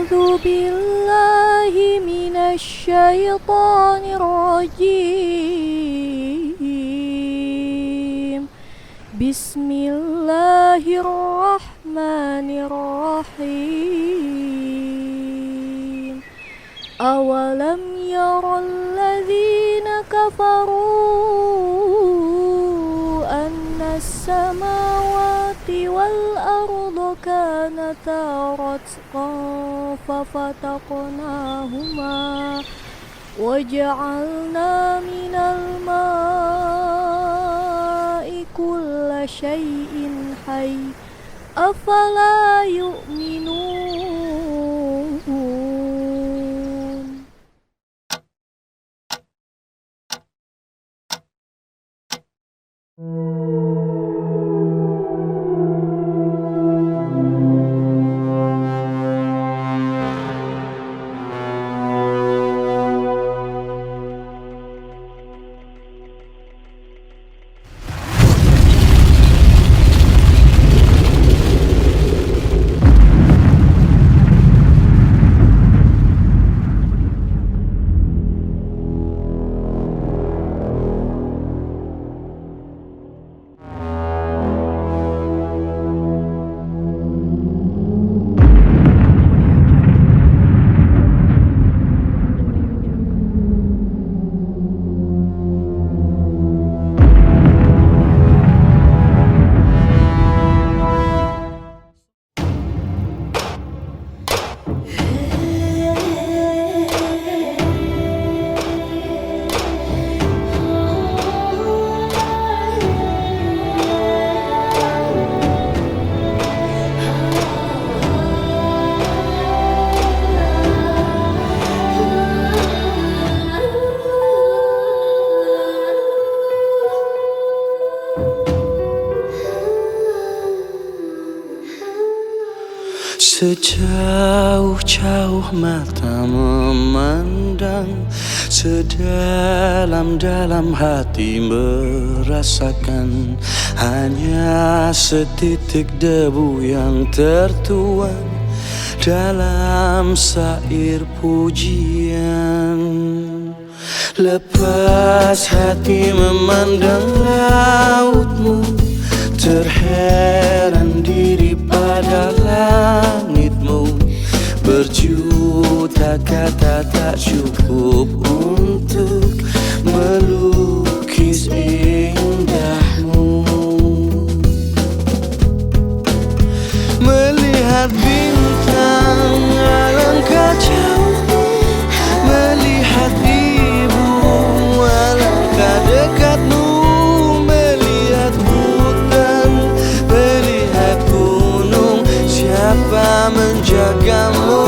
أعوذ بالله من الشيطان الرجيم. بسم الله الرحمن الرحيم. أولم ير الذين كفروا أن السماوات والأرض كانتا رتقا ففتقناهما وجعلنا من الماء كل شيء حي أفلا يؤمنون. Sejauh-jauh mata memandang, sedalam-dalam hati merasakan, hanya setitik debu yang tertuang dalam sair pujian. Lepas hati memandang lautmu, terheran diri pada langitmu. Berjuta kata tak cukup untuk melukis indahmu. Melihat bintang alangkah jauh, melihat ibu alangkah dekatmu. Siapa menjagamu?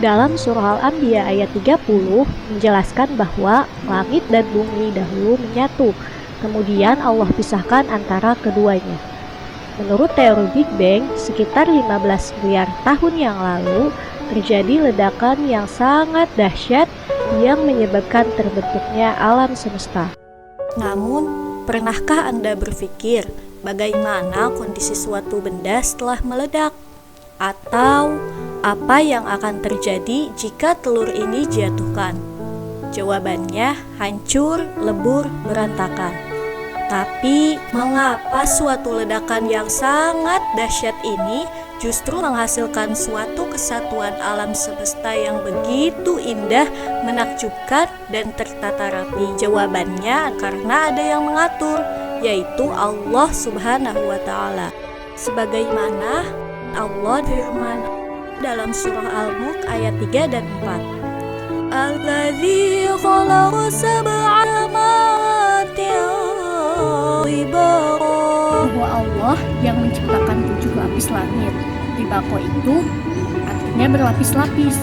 Dalam surah Al-Anbiya ayat 30 menjelaskan bahwa langit dan bumi dahulu menyatu, kemudian Allah pisahkan antara keduanya. Menurut teori Big Bang, sekitar 15 miliar tahun yang lalu terjadi ledakan yang sangat dahsyat yang menyebabkan terbentuknya alam semesta. Namun, pernahkah Anda berpikir bagaimana kondisi suatu benda setelah meledak? Atau apa yang akan terjadi jika telur ini dijatuhkan? Jawabannya hancur, lebur, berantakan. Tapi mengapa suatu ledakan yang sangat dahsyat ini justru menghasilkan suatu kesatuan alam semesta yang begitu indah, menakjubkan, dan tertata rapi? Jawabannya karena ada yang mengatur, yaitu Allah Subhanahu wa Ta'ala. Sebagaimana Allah firman dalam surah Al-Mulk ayat 3 dan 4. Alladzi khalaqa sab'a samawatin tibaqan, bahwa Allah yang menciptakan 7 lapis langit. Tibaqo itu artinya berlapis-lapis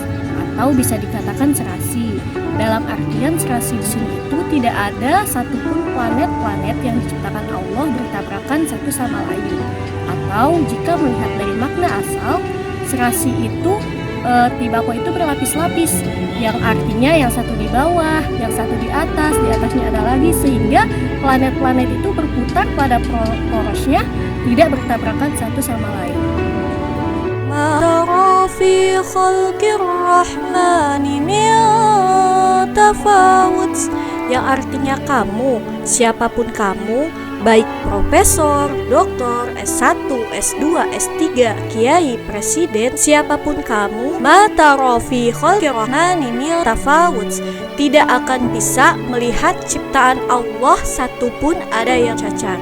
atau bisa dikatakan serasi. Dalam artian serasi di sini itu tidak ada satupun planet-planet yang diciptakan Allah bertabrakan satu sama lain. Atau jika melihat dari makna asal, serasi itu tibaqo itu berlapis-lapis, yang artinya yang satu di bawah, yang satu di atasnya ada lagi, sehingga planet-planet itu berputar pada porosnya, tidak bertabrakan satu sama lain. Ma tara fi khalqir rahmani min tafawut, yang artinya kamu, siapapun kamu, baik profesor, doktor, S1, S2, S3, kiai, presiden, siapapun kamu, mata rofi khalqir rahmani min tafawut, tidak akan bisa melihat ciptaan Allah satupun ada yang cacat.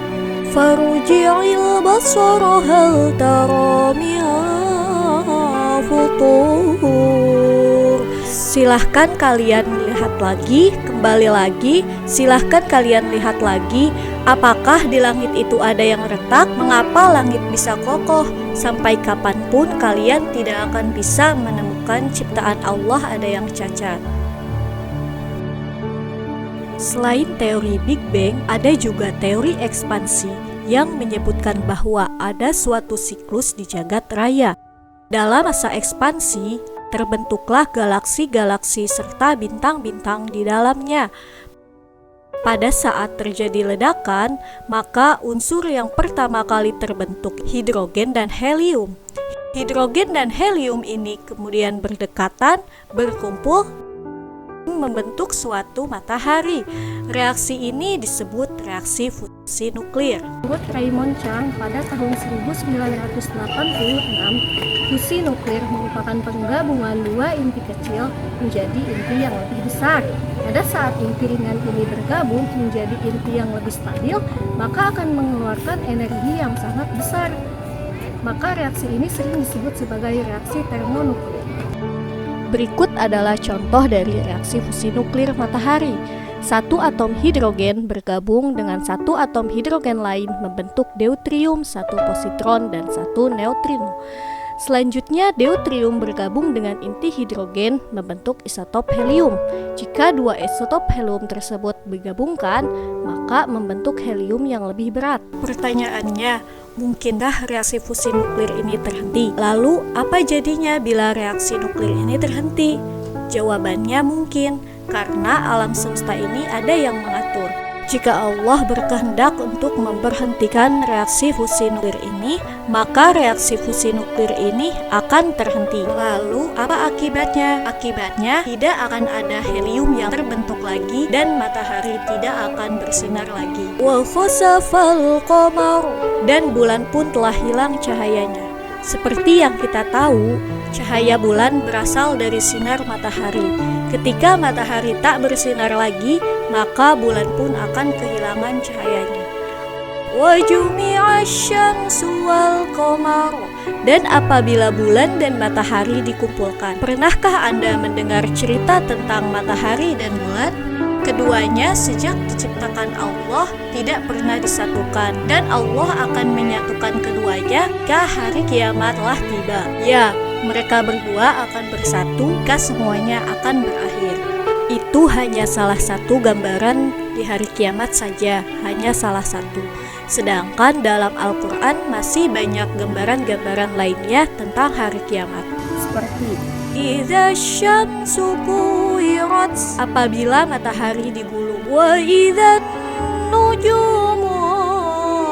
Farji'il basara hal tara min futur. Silahkan kalian lihat lagi, kembali lagi, silahkan kalian lihat lagi. Apakah di langit itu ada yang retak? Mengapa langit bisa kokoh? Sampai kapanpun kalian tidak akan bisa menemukan ciptaan Allah ada yang cacat. Selain teori Big Bang, ada juga teori ekspansi yang menyebutkan bahwa ada suatu siklus di jagat raya. Dalam masa ekspansi, terbentuklah galaksi-galaksi serta bintang-bintang di dalamnya. Pada saat terjadi ledakan, maka unsur yang pertama kali terbentuk hidrogen dan helium. Hidrogen dan helium ini kemudian berdekatan, berkumpul, membentuk suatu matahari. Reaksi ini disebut reaksi fusi nuklir. Menurut Raymond Chang, pada tahun 1986, fusi nuklir merupakan penggabungan dua inti kecil menjadi inti yang lebih besar. Pada saat inti ringan ini bergabung menjadi inti yang lebih stabil, maka akan mengeluarkan energi yang sangat besar. Maka reaksi ini sering disebut sebagai reaksi termonuklir. Berikut adalah contoh dari reaksi fusi nuklir matahari. Satu atom hidrogen bergabung dengan satu atom hidrogen lain membentuk deuterium, satu positron dan satu neutrino. Selanjutnya, deuterium bergabung dengan inti hidrogen membentuk isotop helium. Jika dua isotop helium tersebut digabungkan, maka membentuk helium yang lebih berat. Pertanyaannya, mungkinkah reaksi fusi nuklir ini terhenti? Lalu, apa jadinya bila reaksi nuklir ini terhenti? Jawabannya mungkin, karena alam semesta ini ada yang mengatur. Jika Allah berkehendak untuk memberhentikan reaksi fusi nuklir ini, maka reaksi fusi nuklir ini akan terhenti. Lalu, apa akibatnya? Akibatnya, tidak akan ada helium yang terbentuk lagi dan matahari tidak akan bersinar lagi. Wa khasafal qamar, dan bulan pun telah hilang cahayanya. Seperti yang kita tahu, cahaya bulan berasal dari sinar matahari. Ketika matahari tak bersinar lagi, maka bulan pun akan kehilangan cahayanya. Wa jumi'a syamsu wal qamar, dan apabila bulan dan matahari dikumpulkan. Pernahkah Anda mendengar cerita tentang matahari dan bulan? Keduanya sejak diciptakan Allah tidak pernah disatukan, dan Allah akan menyatukan keduanya jika hari kiamat telah tiba. Ya, mereka berdua akan bersatu jika semuanya akan berakhir. Itu hanya salah satu gambaran di hari kiamat saja, hanya salah satu. Sedangkan dalam Al-Quran masih banyak gambaran-gambaran lainnya tentang hari kiamat. Seperti idza syamsu kuwirat, apabila matahari digulung, wa idza nujumu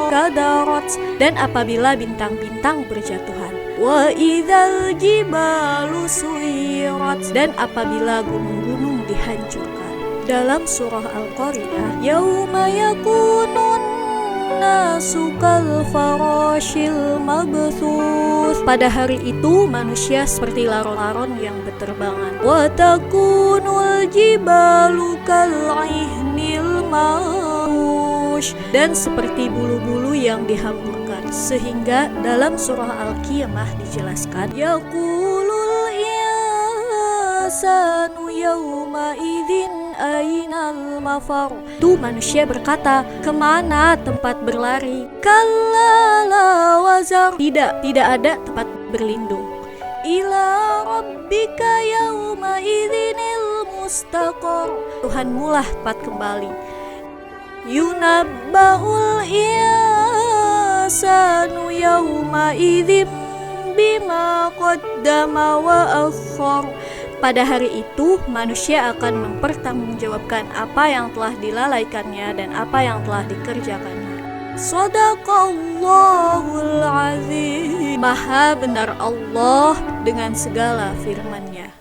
kadarat, dan apabila bintang-bintang berjatuhan, wa idzal jibalu suyirat, dan apabila gunung-gunung dihancurkan. Dalam surah Al-Qari'ah, yauma yakunun nasu kal farashil mabthus. Pada hari itu manusia seperti laron-laron yang berterbangan. Wa takunul jibalu kal ihnil manfush, dan seperti bulu-bulu yang dihamburkan. Sehingga dalam surah Al-Qiyamah dijelaskan, yaqulul insanu yawma idzin ainal mafar. Tuh manusia berkata, kemana tempat berlari? Kalla la wazar. Tidak ada tempat berlindung. Ila rabbika yawma idzinil mustaqar. Tuhanmulah tempat kembali. Yunabba'ul insanu yawma idzin bima qaddama wa akhkhar. Pada hari itu, manusia akan mempertanggungjawabkan apa yang telah dilalaikannya dan apa yang telah dikerjakannya. Shadaqallahul azim. Maha benar Allah dengan segala firman-Nya.